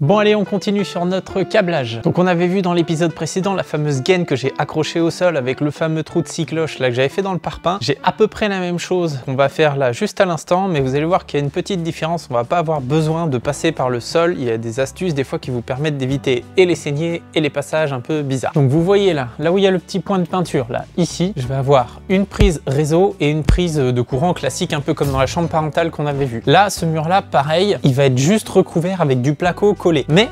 Bon allez, on continue sur notre câblage. Donc on avait vu dans l'épisode précédent la fameuse gaine que j'ai accrochée au sol avec le fameux trou de scie cloche là que j'avais fait dans le parpaing. J'ai à peu près la même chose qu'on va faire là juste à l'instant, mais vous allez voir qu'il y a une petite différence. On va pas avoir besoin de passer par le sol. Il y a des astuces des fois qui vous permettent d'éviter et les saignées et les passages un peu bizarres. Donc vous voyez là où il y a le petit point de peinture là, ici, je vais avoir une prise réseau et une prise de courant classique un peu comme dans la chambre parentale qu'on avait vu. Là, ce mur là, pareil, il va être juste recouvert avec du placo collé. Mais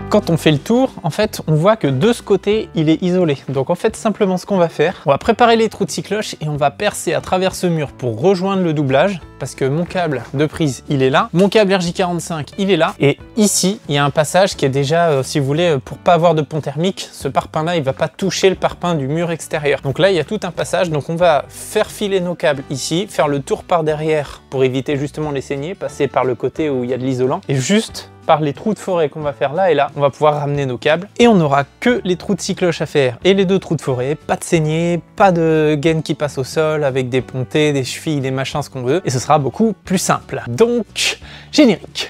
quand on fait le tour, en fait, on voit que de ce côté, il est isolé. Donc en fait, simplement ce qu'on va faire, on va préparer les trous de scie cloche et on va percer à travers ce mur pour rejoindre le doublage, parce que mon câble de prise, il est là. Mon câble RJ45, il est là. Et ici, il y a un passage qui est déjà, si vous voulez, pour pas avoir de pont thermique, ce parpaing-là, il va pas toucher le parpaing du mur extérieur. Donc là, il y a tout un passage. Donc on va faire filer nos câbles ici, faire le tour par derrière pour éviter justement les saignées, passer par le côté où il y a de l'isolant et juste par les trous de forêt qu'on va faire là et là, on va pouvoir ramener nos câbles et on n'aura que les trous de scie cloche à faire et les deux trous de forêt, pas de saignée, pas de gaine qui passe au sol avec des pontées, des chevilles, des machins, ce qu'on veut, et ce sera beaucoup plus simple. Donc, générique.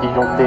Disjoncté.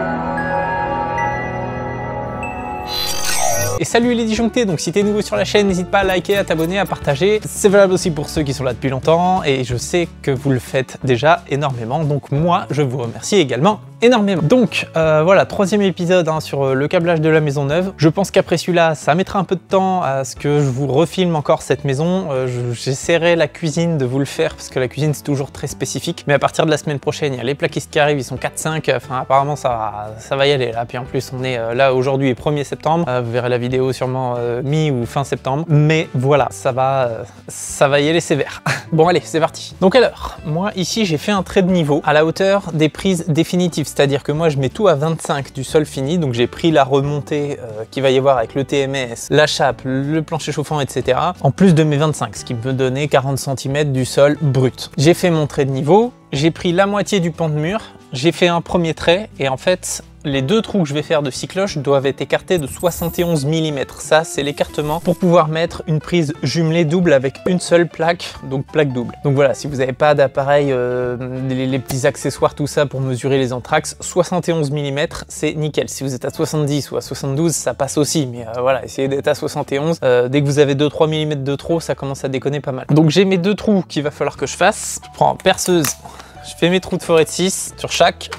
Et salut les disjonctés, donc si t'es nouveau sur la chaîne, n'hésite pas à liker, à t'abonner, à partager. C'est valable aussi pour ceux qui sont là depuis longtemps et je sais que vous le faites déjà énormément, donc moi je vous remercie également énormément. Donc voilà, troisième épisode sur le câblage de la maison neuve. Je pense qu'après celui-là, ça mettra un peu de temps à ce que je vous refilme encore cette maison. J'essaierai la cuisine de vous le faire parce que la cuisine c'est toujours très spécifique. Mais à partir de la semaine prochaine, il y a les plaquistes qui arrivent, ils sont 4-5. Enfin apparemment ça va y aller là. Puis en plus on est là aujourd'hui 1er septembre. Vous verrez la vidéo sûrement mi ou fin septembre. Mais voilà, ça va y aller sévère. Bon allez, c'est parti. Donc alors, moi ici j'ai fait un trait de niveau à la hauteur des prises définitives. C'est-à-dire que moi je mets tout à 25 du sol fini, donc j'ai pris la remontée qu'il va y avoir avec le TMS, la chape, le plancher chauffant, etc. En plus de mes 25, ce qui me donnait 40 cm du sol brut. J'ai fait mon trait de niveau, j'ai pris la moitié du pan de mur, j'ai fait un premier trait et en fait les deux trous que je vais faire de scie cloche doivent être écartés de 71 mm. Ça, c'est l'écartement pour pouvoir mettre une prise jumelée double avec une seule plaque, donc plaque double. Donc voilà, si vous n'avez pas d'appareil, les petits accessoires, tout ça pour mesurer les entraxes, 71 mm, c'est nickel. Si vous êtes à 70 ou à 72, ça passe aussi, mais voilà, essayez d'être à 71. Dès que vous avez 2-3 mm de trop, ça commence à déconner pas mal. Donc j'ai mes deux trous qu'il va falloir que je fasse. Je prends perceuse, je fais mes trous de forêt de 6 sur chaque.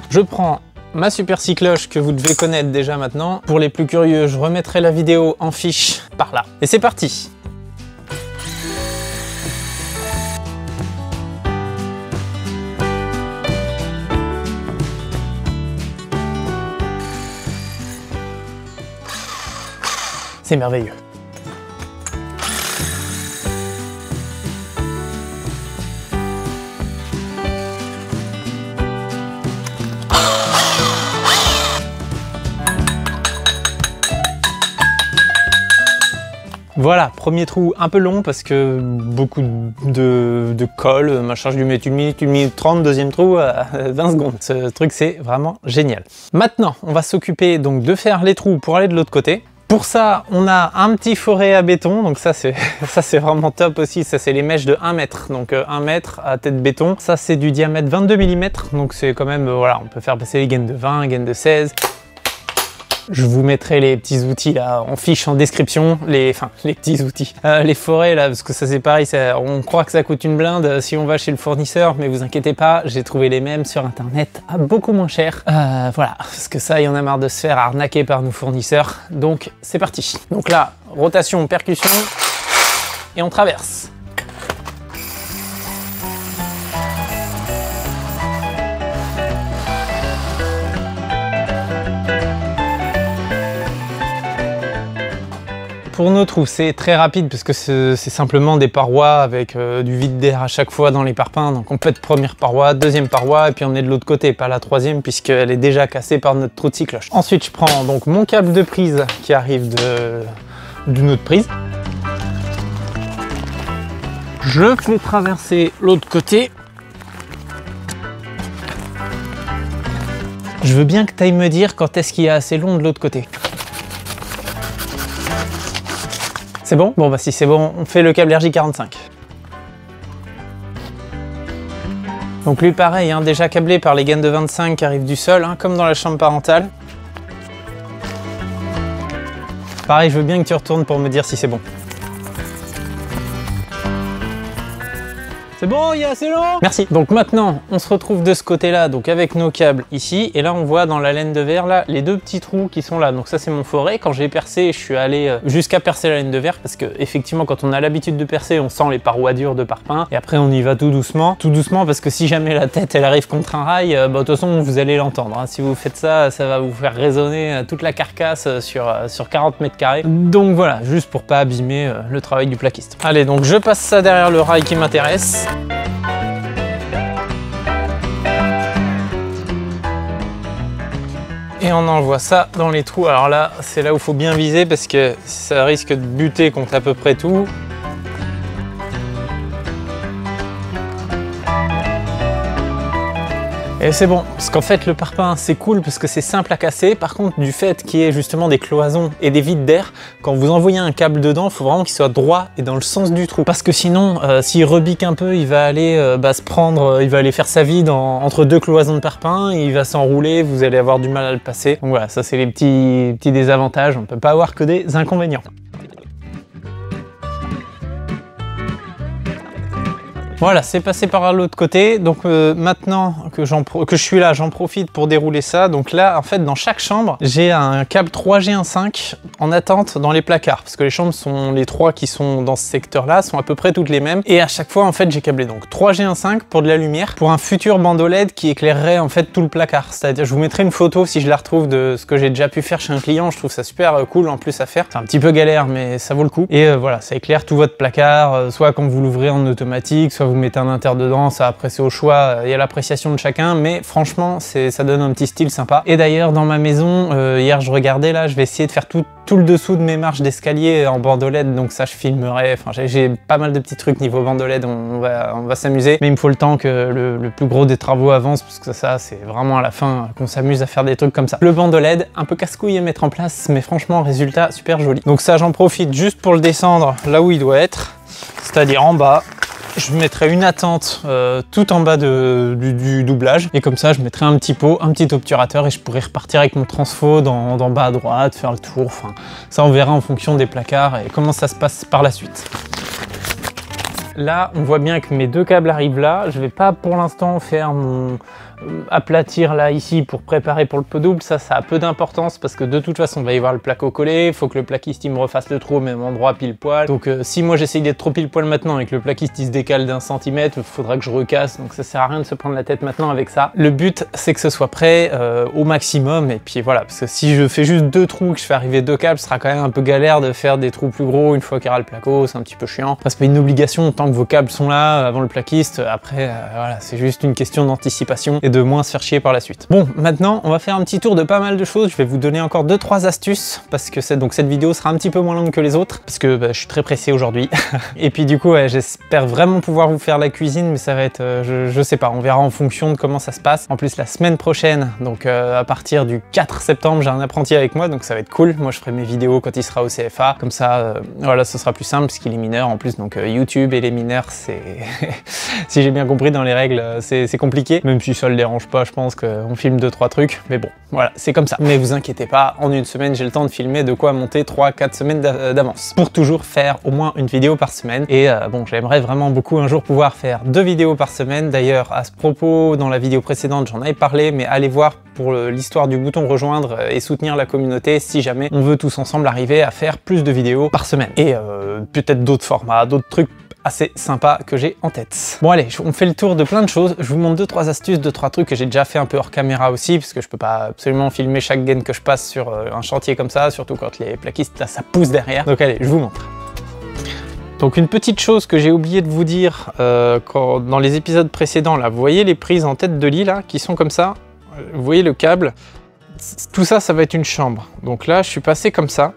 Je prends ma super scie cloche que vous devez connaître déjà maintenant. Pour les plus curieux, je remettrai la vidéo en fiche par là. Et c'est parti! C'est merveilleux. Voilà, premier trou un peu long parce que beaucoup de colle, machin, je lui mets 1 minute 30, deuxième trou à 20 secondes. Ce truc c'est vraiment génial. Maintenant, on va s'occuper donc de faire les trous pour aller de l'autre côté. Pour ça, on a un petit forêt à béton, donc ça c'est vraiment top aussi, ça c'est les mèches de 1 mètre, donc 1 mètre à tête béton. Ça c'est du diamètre 22 mm, donc c'est quand même, voilà, on peut faire passer les gaines de 20, gaines de 16. Je vous mettrai les petits outils là en fiche en description, les petits outils. Les forêts là, parce que ça c'est pareil, on croit que ça coûte une blinde si on va chez le fournisseur, mais vous inquiétez pas, j'ai trouvé les mêmes sur internet à beaucoup moins cher. Voilà, parce que ça, il y en a marre de se faire arnaquer par nos fournisseurs. Donc c'est parti. Donc là, rotation, percussion, et on traverse. Pour nos trous, c'est très rapide parce que c'est simplement des parois avec du vide d'air à chaque fois dans les parpaings. Donc on pète première paroi, deuxième paroi et puis on est de l'autre côté, pas la troisième puisqu'elle est déjà cassée par notre trou de scie cloche. Ensuite, je prends donc mon câble de prise qui arrive d'une autre prise. Je fais traverser l'autre côté. Je veux bien que tu ailles me dire quand est-ce qu'il y a assez long de l'autre côté. C'est bon? Bon bah si c'est bon, on fait le câble RJ45. Donc lui pareil, hein, déjà câblé par les gaines de 25 qui arrivent du sol, hein, comme dans la chambre parentale. Pareil, je veux bien que tu retournes pour me dire si c'est bon. C'est bon, il est assez long. Merci. Donc maintenant, on se retrouve de ce côté-là, donc avec nos câbles ici. Et là, on voit dans la laine de verre, là, les deux petits trous qui sont là. Donc ça, c'est mon forêt. Quand j'ai percé, je suis allé jusqu'à percer la laine de verre parce que effectivement, quand on a l'habitude de percer, on sent les parois dures de parpaing. Et après, on y va tout doucement. Tout doucement parce que si jamais la tête, elle arrive contre un rail, bah, de toute façon, vous allez l'entendre. Hein. Si vous faites ça, ça va vous faire résonner toute la carcasse sur 40 mètres carrés. Donc voilà, juste pour pas abîmer le travail du plaquiste. Allez, donc je passe ça derrière le rail qui m'intéresse. Et on envoie ça dans les trous. Alors là, c'est là où il faut bien viser parce que ça risque de buter contre à peu près tout. Et c'est bon, parce qu'en fait le parpaing c'est cool parce que c'est simple à casser. Par contre, du fait qu'il y ait justement des cloisons et des vides d'air, quand vous envoyez un câble dedans, il faut vraiment qu'il soit droit et dans le sens du trou. Parce que sinon, s'il rebique un peu, il va aller se prendre, il va aller faire sa vie entre deux cloisons de parpaing, il va s'enrouler, vous allez avoir du mal à le passer. Donc voilà, ça c'est les petits désavantages, on ne peut pas avoir que des inconvénients. Voilà, c'est passé par l'autre côté. Donc maintenant que je suis là, j'en profite pour dérouler ça. Donc là, en fait, dans chaque chambre, j'ai un câble 3G15 en attente dans les placards. Parce que les chambres sont, les trois qui sont dans ce secteur-là, sont à peu près toutes les mêmes. Et à chaque fois, en fait, j'ai câblé donc 3G15 pour de la lumière, pour un futur bandeau LED qui éclairerait en fait tout le placard. C'est-à-dire, je vous mettrai une photo si je la retrouve de ce que j'ai déjà pu faire chez un client. Je trouve ça super cool en plus à faire. C'est un petit peu galère, mais ça vaut le coup. Et voilà, ça éclaire tout votre placard, soit quand vous l'ouvrez en automatique, soit vous mettez un inter dedans, ça après c'est au choix, il y a l'appréciation de chacun, mais franchement ça donne un petit style sympa. Et d'ailleurs dans ma maison, hier je regardais là, je vais essayer de faire tout le dessous de mes marches d'escalier en bandeau LED, donc ça je filmerai, enfin j'ai pas mal de petits trucs niveau bandeau LED, on va s'amuser, mais il me faut le temps que le plus gros des travaux avance, parce que ça c'est vraiment à la fin qu'on s'amuse à faire des trucs comme ça. Le bandeau LED, un peu casse-couille à mettre en place, mais franchement résultat super joli. Donc ça j'en profite juste pour le descendre là où il doit être, c'est-à-dire en bas. Je mettrai une attente tout en bas du doublage et comme ça je mettrai un petit pot, un petit obturateur et je pourrai repartir avec mon transfo d'en bas à droite, faire le tour, enfin ça on verra en fonction des placards et comment ça se passe par la suite. Là on voit bien que mes deux câbles arrivent là, je vais pas pour l'instant faire mon aplatir là ici pour préparer pour le pot double, ça a peu d'importance parce que de toute façon il va y avoir le placo collé, il faut que le plaquiste il me refasse le trou au même endroit pile poil, donc si moi j'essaye d'être trop pile poil maintenant et que le plaquiste il se décale d'1 centimètre, il faudra que je recasse, donc ça sert à rien de se prendre la tête maintenant avec ça. Le but c'est que ce soit prêt au maximum et puis voilà, parce que si je fais juste deux trous, que je fais arriver deux câbles, ce sera quand même un peu galère de faire des trous plus gros une fois qu'il y aura le placo, c'est un petit peu chiant. Enfin, c'est pas une obligation tant que vos câbles sont là avant le plaquiste, après voilà, c'est juste une question d'anticipation et de moins se faire chier par la suite. Bon, maintenant on va faire un petit tour de pas mal de choses, je vais vous donner encore 2-3 astuces parce que cette vidéo sera un petit peu moins longue que les autres parce que je suis très pressé aujourd'hui. Et puis du coup j'espère vraiment pouvoir vous faire la cuisine, mais ça va être, je sais pas, on verra en fonction de comment ça se passe. En plus la semaine prochaine, donc à partir du 4 septembre, j'ai un apprenti avec moi, donc ça va être cool. Moi je ferai mes vidéos quand il sera au CFA, comme ça voilà, ce sera plus simple parce qu'il est mineur en plus, donc YouTube et les mineurs c'est si j'ai bien compris dans les règles c'est compliqué, même si ça le dérange pas, je pense qu'on filme 2-3 trucs, mais bon, voilà, c'est comme ça. Mais vous inquiétez pas, en une semaine, j'ai le temps de filmer de quoi monter 3-4 semaines d'avance. Pour toujours faire au moins une vidéo par semaine. Et bon, j'aimerais vraiment beaucoup un jour pouvoir faire 2 vidéos par semaine. D'ailleurs, à ce propos, dans la vidéo précédente, j'en avais parlé, mais allez voir pour l'histoire du bouton rejoindre et soutenir la communauté si jamais on veut tous ensemble arriver à faire plus de vidéos par semaine. Et peut-être d'autres formats, d'autres trucs assez sympa que j'ai en tête. Bon allez, on fait le tour de plein de choses, je vous montre 2-3 astuces, 2-3 trucs que j'ai déjà fait un peu hors caméra aussi, parce que je peux pas absolument filmer chaque gaine que je passe sur un chantier comme ça, surtout quand les plaquistes là ça pousse derrière. Donc allez, je vous montre. Donc une petite chose que j'ai oublié de vous dire dans les épisodes précédents là, vous voyez les prises en tête de lit là qui sont comme ça, vous voyez le câble, tout ça, ça va être une chambre. Donc là je suis passé comme ça.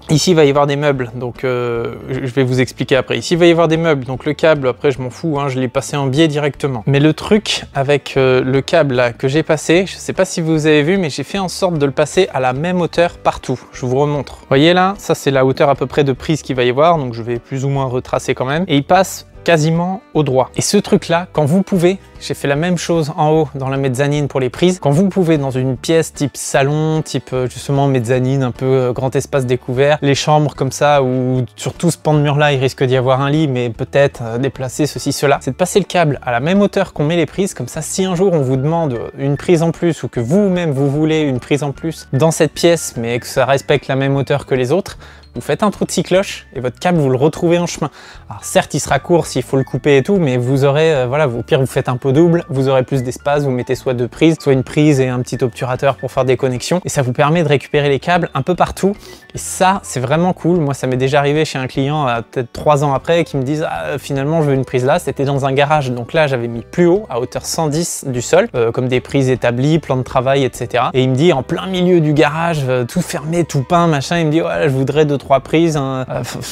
Ici, il va y avoir des meubles, donc je vais vous expliquer après. Ici, il va y avoir des meubles, donc le câble, après, je m'en fous, hein, je l'ai passé en biais directement. Mais le truc avec le câble là, que j'ai passé, je sais pas si vous avez vu, mais j'ai fait en sorte de le passer à la même hauteur partout. Je vous remontre. Vous voyez là, ça c'est la hauteur à peu près de prise qu'il va y avoir, donc je vais plus ou moins retracer quand même. Et il passe quasiment au droit. Et ce truc là, quand vous pouvez, j'ai fait la même chose en haut dans la mezzanine pour les prises, quand vous pouvez dans une pièce type salon, type justement mezzanine, un peu grand espace découvert, les chambres comme ça, où surtout ce pan de mur là il risque d'y avoir un lit, mais peut-être déplacer ceci, cela, c'est de passer le câble à la même hauteur qu'on met les prises, comme ça si un jour on vous demande une prise en plus ou que vous-même vous voulez une prise en plus dans cette pièce, mais que ça respecte la même hauteur que les autres, vous faites un trou de 6 cloches et votre câble vous le retrouvez en chemin. Alors certes il sera court s'il faut le couper et tout, mais vous aurez, voilà, au pire vous faites un pot double, vous aurez plus d'espace, vous mettez soit deux prises, soit une prise et un petit obturateur pour faire des connexions, et ça vous permet de récupérer les câbles un peu partout, et ça c'est vraiment cool. Moi ça m'est déjà arrivé chez un client peut-être 3 ans après qui me disent ah, finalement je veux une prise là, c'était dans un garage, donc là j'avais mis plus haut, à hauteur 110 du sol, comme des prises établies, plan de travail, etc. Et il me dit en plein milieu du garage, tout fermé, tout peint, machin, il me dit ouais je voudrais 2-3 prises, hein.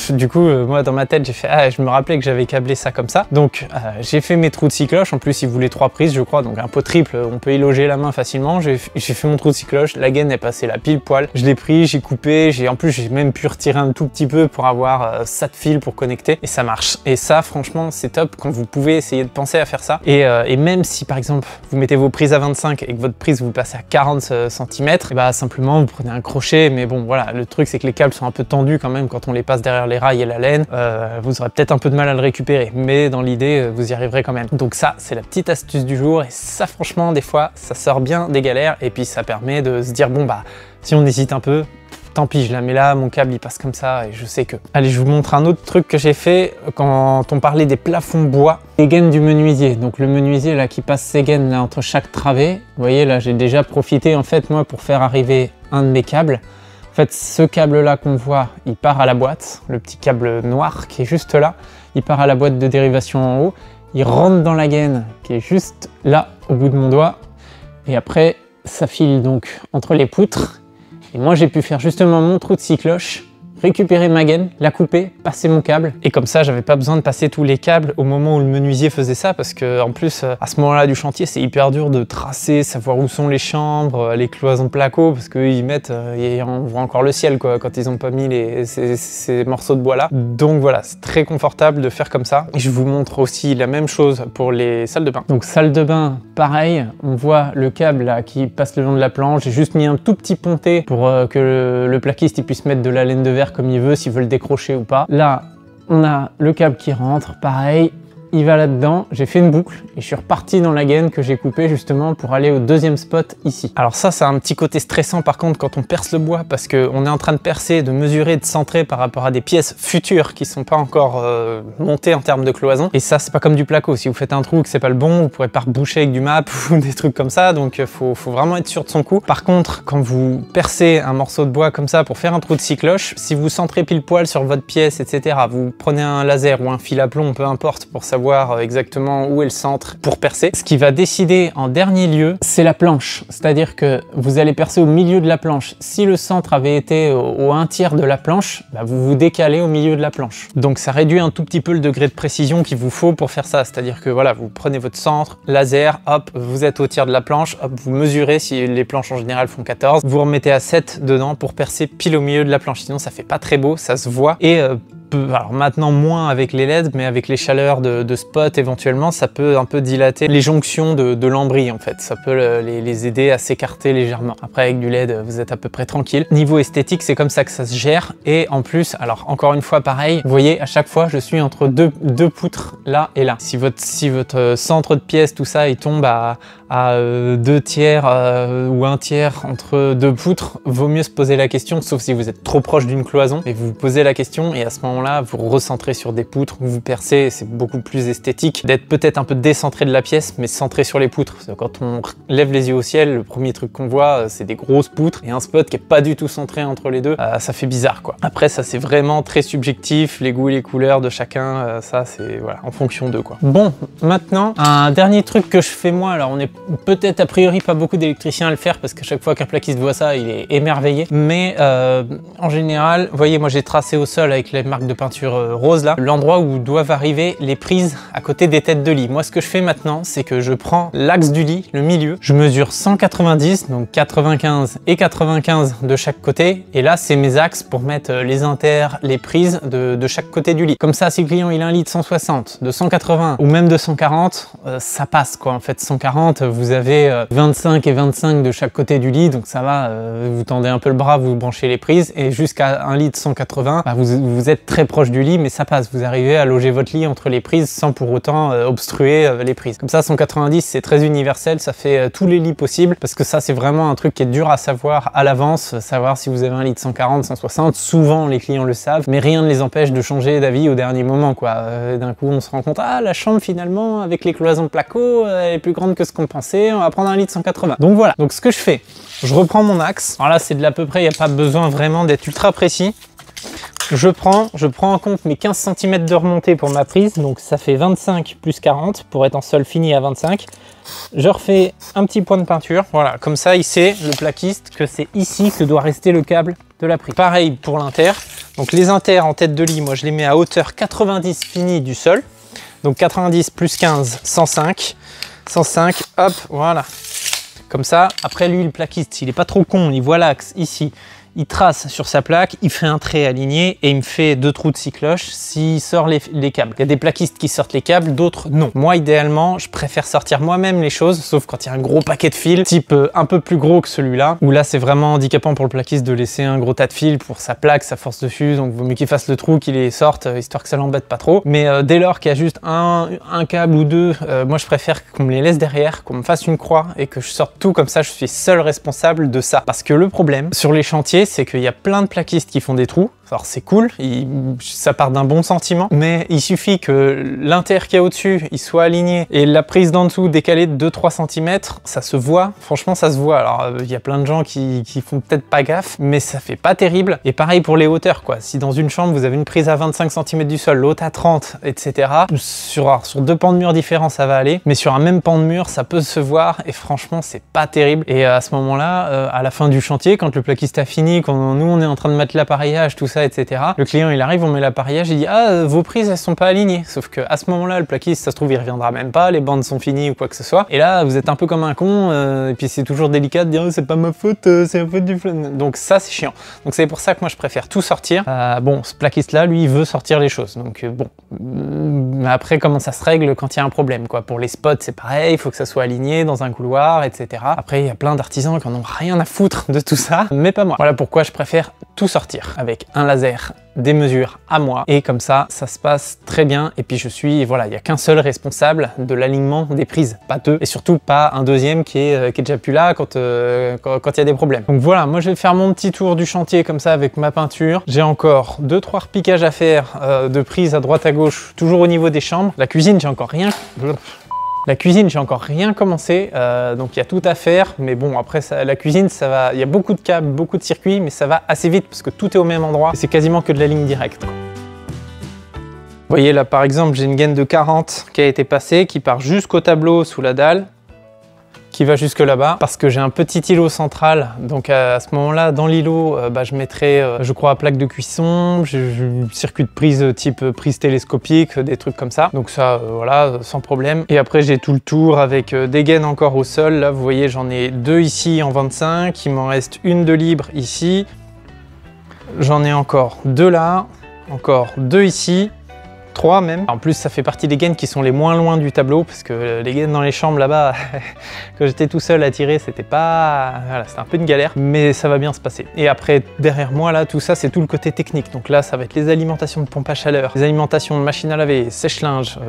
Du coup moi dans ma tête j'ai fait ah, je me rappelais que j'avais câblé ça comme ça, donc j'ai fait mes trous de 6 cloches. En plus il voulait 3 prises je crois, donc un pot triple, on peut y loger la main facilement. J'ai fait mon trou de 6 cloches, la gaine est passée là pile poil, je l'ai pris, j'ai coupé, en plus j'ai même pu retirer un tout petit peu pour avoir ça de fil pour connecter, et ça marche. Et ça franchement c'est top quand vous pouvez essayer de penser à faire ça, et même si par exemple vous mettez vos prises à 25 et que votre prise vous passez à 40 cm, et bah simplement vous prenez un crochet, mais bon voilà, le truc c'est que les câbles sont un peu tendus quand même quand on les passe derrière les rails et la laine, vous aurez peut-être un peu de mal à le récupérer, mais dans l'idée vous y arriverez quand même. Donc ça c'est la petite astuce du jour, et ça franchement des fois ça sort bien des galères, et puis ça permet de se dire bon bah si on hésite un peu, tant pis je la mets là, mon câble il passe comme ça et je sais que. Allez je vous montre un autre truc que j'ai fait quand on parlait des plafonds bois, les gaines du menuisier. Donc le menuisier là qui passe ses gaines là entre chaque travée, vous voyez là j'ai déjà profité en fait moi pour faire arriver un de mes câbles. En fait, ce câble-là qu'on voit, il part à la boîte, le petit câble noir qui est juste là, il part à la boîte de dérivation en haut, il rentre dans la gaine qui est juste là, au bout de mon doigt, et après, ça file donc entre les poutres, et moi j'ai pu faire justement mon trou de 6 cloches, récupérer ma gaine, la couper, passer mon câble, et comme ça j'avais pas besoin de passer tous les câbles au moment où le menuisier faisait ça, parce que en plus à ce moment-là du chantier c'est hyper dur de tracer, savoir où sont les chambres, les cloisons placo, parce qu'ils mettent, on voit encore le ciel quoi quand ils ont pas mis ces morceaux de bois là. Donc voilà, c'est très confortable de faire comme ça. Et je vous montre aussi la même chose pour les salles de bain. Donc salle de bain, pareil, on voit le câble là qui passe le long de la planche, j'ai juste mis un tout petit ponté pour que le plaquiste il puisse mettre de la laine de verre comme il veut, s'il veut le décrocher ou pas. Là, on a le câble qui rentre, pareil, il va là-dedans, j'ai fait une boucle et je suis reparti dans la gaine que j'ai coupée justement pour aller au deuxième spot ici. Alors ça, c'est un petit côté stressant par contre quand on perce le bois, parce qu'on est en train de percer, de mesurer, de centrer par rapport à des pièces futures qui sont pas encore montées en termes de cloison. Et ça, c'est pas comme du placo. Si vous faites un trou que c'est pas le bon, vous pourrez pas reboucher avec du map ou des trucs comme ça, donc faut vraiment être sûr de son coup. Par contre, quand vous percez un morceau de bois comme ça pour faire un trou de 6 cloches, si vous centrez pile poil sur votre pièce, etc., vous prenez un laser ou un fil à plomb, peu importe, pour savoir exactement où est le centre pour percer. Ce qui va décider en dernier lieu, c'est la planche. C'est-à-dire que vous allez percer au milieu de la planche. Si le centre avait été au 1/3 de la planche, bah vous vous décalez au milieu de la planche. Donc ça réduit un tout petit peu le degré de précision qu'il vous faut pour faire ça. C'est-à-dire que voilà, vous prenez votre centre, laser, hop, vous êtes au tiers de la planche, hop, vous mesurez, si les planches en général font 14, vous remettez à 7 dedans pour percer pile au milieu de la planche. Sinon ça fait pas très beau, ça se voit, et alors maintenant moins avec les LED, mais avec les chaleurs de spot éventuellement, ça peut un peu dilater les jonctions de lambris en fait. Ça peut les aider à s'écarter légèrement. Après avec du LED, vous êtes à peu près tranquille. Niveau esthétique, c'est comme ça que ça se gère. Et en plus, alors encore une fois pareil, vous voyez à chaque fois je suis entre deux poutres là et là. Si votre centre de pièce, tout ça, il tombe à 2/3 ou 1/3 entre deux poutres, vaut mieux se poser la question, sauf si vous êtes trop proche d'une cloison, et vous vous posez la question et à ce moment-là vous recentrez sur des poutres, vous percez, c'est beaucoup plus esthétique d'être peut-être un peu décentré de la pièce mais centré sur les poutres. Quand on lève les yeux au ciel, le premier truc qu'on voit c'est des grosses poutres et un spot qui est pas du tout centré entre les deux, ça fait bizarre quoi. Après ça c'est vraiment très subjectif, les goûts et les couleurs de chacun, ça c'est voilà, en fonction d'eux quoi. Bon, maintenant un dernier truc que je fais moi, alors on est peut-être a priori pas beaucoup d'électriciens à le faire parce qu'à chaque fois qu'un plaquiste voit ça il est émerveillé, mais en général, vous voyez moi j'ai tracé au sol avec les marques de peinture rose là, l'endroit où doivent arriver les prises à côté des têtes de lit. Moi ce que je fais maintenant, c'est que je prends l'axe du lit, le milieu, je mesure 190, donc 95 et 95 de chaque côté, et là c'est mes axes pour mettre les inters, les prises de chaque côté du lit. Comme ça, si le client il a un lit de 160, de 180 ou même de 140, ça passe quoi. En fait 140, vous avez 25 et 25 de chaque côté du lit, donc ça va, vous tendez un peu le bras, vous branchez les prises, et jusqu'à un lit de 180, bah, vous êtes très proche du lit, mais ça passe, vous arrivez à loger votre lit entre les prises sans pour autant obstruer les prises. Comme ça 190 c'est très universel, ça fait tous les lits possibles, parce que ça c'est vraiment un truc qui est dur à savoir à l'avance, savoir si vous avez un lit de 140, 160, souvent les clients le savent, mais rien ne les empêche de changer d'avis au dernier moment quoi. D'un coup on se rend compte, ah la chambre finalement avec les cloisons placo, elle est plus grande que ce qu'on pensait, on va prendre un lit de 180. Donc voilà, donc ce que je fais, je reprends mon axe, alors là c'est de l'à peu près, il n'y a pas besoin vraiment d'être ultra précis. Je prends en compte mes 15 cm de remontée pour ma prise, donc ça fait 25 plus 40 pour être en sol fini à 25. Je refais un petit point de peinture, voilà, comme ça il sait, le plaquiste, que c'est ici que doit rester le câble de la prise. Pareil pour l'inter, donc les inters en tête de lit, moi je les mets à hauteur 90 fini du sol, donc 90 plus 15, 105, 105, hop, voilà. Comme ça, après lui le plaquiste, il est pas trop con, il voit l'axe ici. Il trace sur sa plaque, il fait un trait aligné et il me fait 2 trous de scie cloche s'il sort les câbles. Il y a des plaquistes qui sortent les câbles, d'autres non. Moi, idéalement, je préfère sortir moi-même les choses, sauf quand il y a un gros paquet de fils, type un peu plus gros que celui-là, où là, c'est vraiment handicapant pour le plaquiste de laisser un gros tas de fils pour sa plaque, sa force dessus, donc vaut mieux qu'il fasse le trou, qu'il les sorte, histoire que ça l'embête pas trop. Mais dès lors qu'il y a juste un câble ou deux, moi, je préfère qu'on me les laisse derrière, qu'on me fasse une croix et que je sorte tout comme ça, je suis seul responsable de ça. Parce que le problème, sur les chantiers, c'est qu'il y a plein de plaquistes qui font des trous. Alors c'est cool, ça part d'un bon sentiment, mais il suffit que l'inter qui est au-dessus, il soit aligné et la prise d'en dessous décalée de 2-3 cm, ça se voit, franchement ça se voit. Alors il y a plein de gens qui font peut-être pas gaffe, mais ça fait pas terrible. Et pareil pour les hauteurs quoi, si dans une chambre vous avez une prise à 25 cm du sol, l'autre à 30, etc. Sur 2 pans de mur différents ça va aller, mais sur un même pan de mur ça peut se voir et franchement c'est pas terrible. Et à ce moment-là, à la fin du chantier, quand le plaquiste a fini, quand nous on est en train de mettre l'appareillage, tout ça, etc. Le client il arrive, on met l'appareillage, il dit ah vos prises elles sont pas alignées, sauf que à ce moment-là le plaquiste ça se trouve il reviendra même pas, les bandes sont finies ou quoi que ce soit, et là vous êtes un peu comme un con, et puis c'est toujours délicat de dire c'est pas ma faute, c'est la faute du flân. Donc ça c'est chiant. Donc c'est pour ça que moi je préfère tout sortir. Bon ce plaquiste là lui il veut sortir les choses, donc bon après comment ça se règle quand il y a un problème quoi. Pour les spots c'est pareil, il faut que ça soit aligné dans un couloir, etc. Après il y a plein d'artisans qui en ont rien à foutre de tout ça, mais pas moi. Voilà pourquoi je préfère tout sortir avec un laser, des mesures à moi, et comme ça se passe très bien. Et puis je suis, voilà, il n'y a qu'un seul responsable de l'alignement des prises, pas deux, et surtout pas un deuxième qui est déjà plus là quand il y a des problèmes. Donc voilà, moi je vais faire mon petit tour du chantier comme ça avec ma peinture. J'ai encore 2-3 repiquages à faire de prises à droite à gauche, toujours au niveau des chambres. La cuisine, j'ai encore rien. La cuisine, j'ai encore rien commencé, donc il y a tout à faire, mais bon, après la cuisine, ça va, il y a beaucoup de câbles, beaucoup de circuits, mais ça va assez vite parce que tout est au même endroit et c'est quasiment que de la ligne directe, quoi. Vous voyez là, par exemple, j'ai une gaine de 40 qui a été passée, qui part jusqu'au tableau sous la dalle, qui va jusque là-bas, parce que j'ai un petit îlot central, donc à ce moment-là, dans l'îlot, je mettrai, je crois, à plaque de cuisson, j'ai circuit de prise type prise télescopique, des trucs comme ça, donc ça, voilà, sans problème. Et après, j'ai tout le tour avec des gaines encore au sol, là, vous voyez, j'en ai 2 ici en 25, il m'en reste une de libre ici, j'en ai encore 2 là, encore 2 ici, 3 même. En plus, ça fait partie des gaines qui sont les moins loin du tableau, parce que les gaines dans les chambres là-bas, quand j'étais tout seul à tirer, c'était pas... Voilà, c'était un peu une galère, mais ça va bien se passer. Et après, derrière moi, là, tout ça, c'est tout le côté technique. Donc là, ça va être les alimentations de pompe à chaleur, les alimentations de machine à laver, sèche-linge,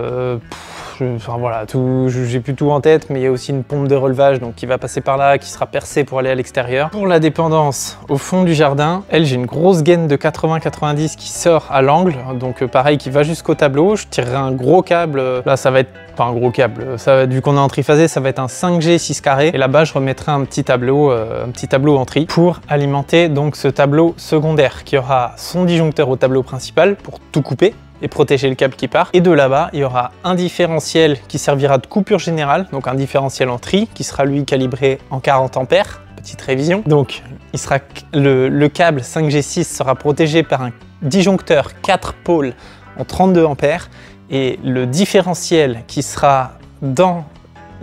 enfin voilà, j'ai plus tout en tête, mais il y a aussi une pompe de relevage, donc qui va passer par là, qui sera percée pour aller à l'extérieur. Pour la dépendance, au fond du jardin, elle, j'ai une grosse gaine de 80-90 qui sort à l'angle, donc pareil, qui va jusqu'au tableau. Je tirerai un gros câble, là ça va être pas un gros câble, ça va, vu qu'on est en triphasé, ça va être un 5G 6 carré, et là-bas je remettrai un petit tableau en tri pour alimenter donc ce tableau secondaire qui aura son disjoncteur au tableau principal pour tout couper et protéger le câble qui part. Et de là-bas, il y aura un différentiel qui servira de coupure générale, donc un différentiel en tri qui sera lui calibré en 40 ampères. petite révision. Donc il sera, le câble 5G6 sera protégé par un disjoncteur 4 pôles en 32 ampères et le différentiel qui sera dans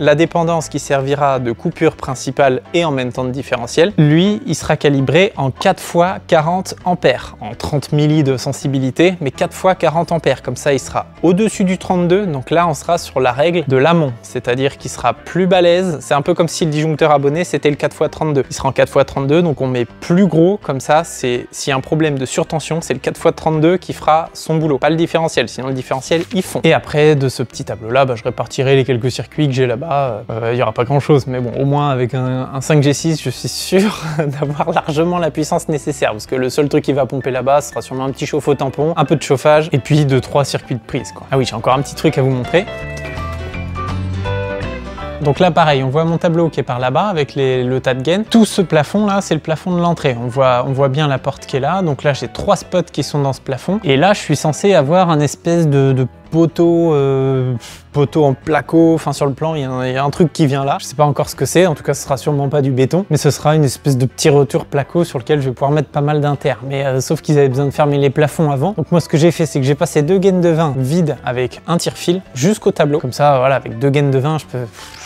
la dépendance qui servira de coupure principale et en même temps de différentiel, lui, il sera calibré en 4 x 40 ampères, en 30 milli de sensibilité, mais 4 x 40 ampères. Comme ça, il sera au-dessus du 32, donc là, on sera sur la règle de l'amont, c'est-à-dire qu'il sera plus balèze. C'est un peu comme si le disjoncteur abonné, c'était le 4 x 32. Il sera en 4 x 32, donc on met plus gros, comme ça, s'il y a un problème de surtension, c'est le 4 x 32 qui fera son boulot, pas le différentiel, sinon le différentiel, il fond. Et après, de ce petit tableau-là, je répartirai les quelques circuits que j'ai là-bas. Il n'y aura pas grand chose, mais bon, au moins avec un 5G6, je suis sûr d'avoir largement la puissance nécessaire, parce que le seul truc qui va pomper là-bas, ce sera sûrement un petit chauffe-eau tampon, un peu de chauffage, et puis 2-3 circuits de prise, quoi. Ah oui, j'ai encore un petit truc à vous montrer. Donc là, pareil, on voit mon tableau qui est par là-bas avec le tas de gaines. Tout ce plafond là, c'est le plafond de l'entrée. On voit bien la porte qui est là. Donc là, j'ai 3 spots qui sont dans ce plafond. Et là, je suis censé avoir un espèce de poteau en placo, enfin sur le plan, il y a un truc qui vient là. Je sais pas encore ce que c'est, en tout cas, ce sera sûrement pas du béton, mais ce sera une espèce de petit retour placo sur lequel je vais pouvoir mettre pas mal d'inter. Mais sauf qu'ils avaient besoin de fermer les plafonds avant. Donc moi, ce que j'ai fait, c'est que j'ai passé 2 gaines de vin vides avec un tire-fil jusqu'au tableau. Comme ça, voilà, avec 2 gaines de vin, je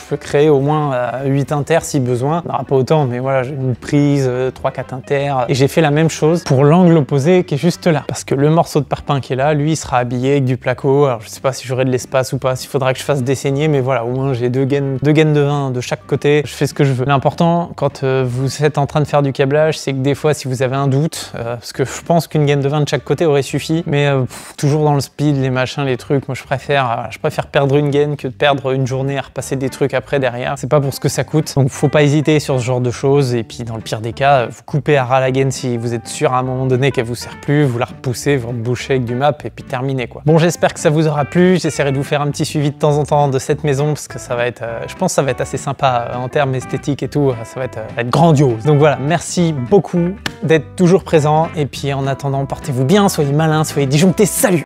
peux créer au moins 8 inter si besoin. Il n'y aura pas autant, mais voilà, j'ai une prise, 3-4 inter. Et j'ai fait la même chose pour l'angle opposé qui est juste là. Parce que le morceau de parpaing qui est là, lui, il sera habillé avec du placo. Alors, je sais pas si j'aurai de l'espace ou pas, s'il faudra que je fasse dessaigner, mais voilà, au moins j'ai 2 gaines de vin de chaque côté. Je fais ce que je veux. L'important, quand vous êtes en train de faire du câblage, c'est que des fois, si vous avez un doute, parce que je pense qu'une gaine de vin de chaque côté aurait suffi, mais toujours dans le speed, les machins, les trucs, moi je préfère perdre une gaine que de perdre une journée à repasser des trucs après derrière. C'est pas pour ce que ça coûte, donc faut pas hésiter sur ce genre de choses. Et puis dans le pire des cas, vous coupez à ras la gaine si vous êtes sûr à un moment donné qu'elle vous sert plus, vous la repoussez, vous rebouchez avec du map et puis terminé quoi. Bon, j'espère que ça vous aura plu. J'essaierai de vous faire un petit suivi de temps en temps de cette maison parce que ça va être, je pense que ça va être assez sympa en termes esthétiques et tout. Ça va être grandiose. Donc voilà, merci beaucoup d'être toujours présent et puis en attendant, portez-vous bien, soyez malins, soyez disjonctés. Salut!